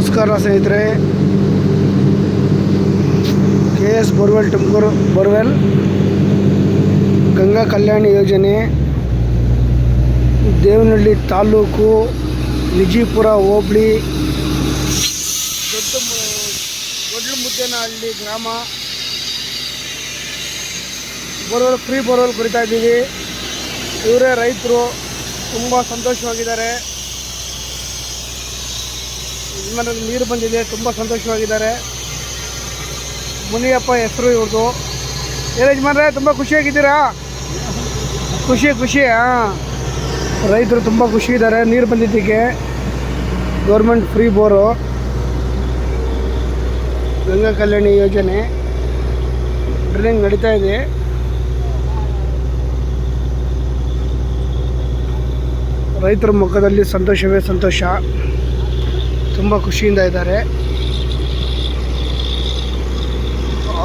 ನಮಸ್ಕಾರ ಸ್ನೇಹಿತರೆ. KS borewell Tumakuru borewell Ganga Kalyani ಯೋಜನೆ ದೇವನಹಳ್ಳಿ ತಾಲೂಕು ವಿಜಯಪುರ ಹೋಬಳಿ ದೊಡ್ಡಮುದ್ದೇನಹಳ್ಳಿ ಗ್ರಾಮ ಬೋರ್ವೆಲ್ ಫ್ರೀ ಬೋರ್ವೆಲ್ ಕುರಿತಾ ಇದ್ದೀವಿ. ಇವರೇ ರೈತರು, ತುಂಬ ಸಂತೋಷವಾಗಿದ್ದಾರೆ. ಮನೆಯಲ್ಲಿ ನೀರು ಬಂದಿದೆ, ತುಂಬ ಸಂತೋಷವಾಗಿದ್ದಾರೆ. ಮುನಿಯಪ್ಪ ಹೆಸರು ಇವ್ರದ್ದು. ಏನು ಯಜಮಾನ್ರೆ, ತುಂಬ ಖುಷಿಯಾಗಿದ್ದೀರಾ? ಖುಷಿ ಹಾಂ. ರೈತರು ತುಂಬ ಖುಷಿ ಇದ್ದಾರೆ ನೀರು ಬಂದಿದ್ದಕ್ಕೆ. Government free bore Ganga Kalyani ಯೋಜನೆ ಡ್ರಿಲ್ಲಿಂಗ್ ನಡೀತಾ ಇದೆ. ರೈತರ ಮುಖದಲ್ಲಿ ಸಂತೋಷವೇ ಸಂತೋಷ, ತುಂಬ ಖುಷಿಯಿಂದ ಇದ್ದಾರೆ.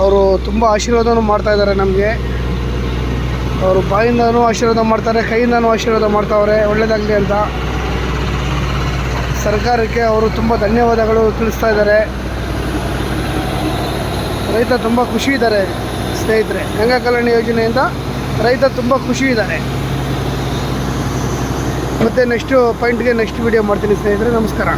ಅವರು ತುಂಬ ಆಶೀರ್ವಾದನೂ ಮಾಡ್ತಾ ಇದ್ದಾರೆ ನಮಗೆ. ಅವರು ಬಾಯಿಂದನೂ ಆಶೀರ್ವಾದ ಮಾಡ್ತಾರೆ, ಕೈಯಿಂದನೂ ಆಶೀರ್ವಾದ ಮಾಡ್ತಾವ್ರೆ, ಒಳ್ಳೆಯದಾಗಲಿ ಅಂತ. ಸರ್ಕಾರಕ್ಕೆ ಅವರು ತುಂಬ ಧನ್ಯವಾದಗಳು ತಿಳಿಸ್ತಾ ಇದ್ದಾರೆ. ರೈತ ತುಂಬ ಖುಷಿ ಇದ್ದಾರೆ ಸ್ನೇಹಿತರೆ. ಗಂಗಾ ಕಲ್ಯಾಣಿ ಯೋಜನೆಯಿಂದ ರೈತ ತುಂಬ ಖುಷಿ ಇದ್ದಾರೆ. ಮತ್ತು ನೆಕ್ಸ್ಟ್ ಪಾಯಿಂಟ್ಗೆ ನೆಕ್ಸ್ಟ್ ವಿಡಿಯೋ ಮಾಡ್ತೀನಿ ಸ್ನೇಹಿತರೆ. ನಮಸ್ಕಾರ.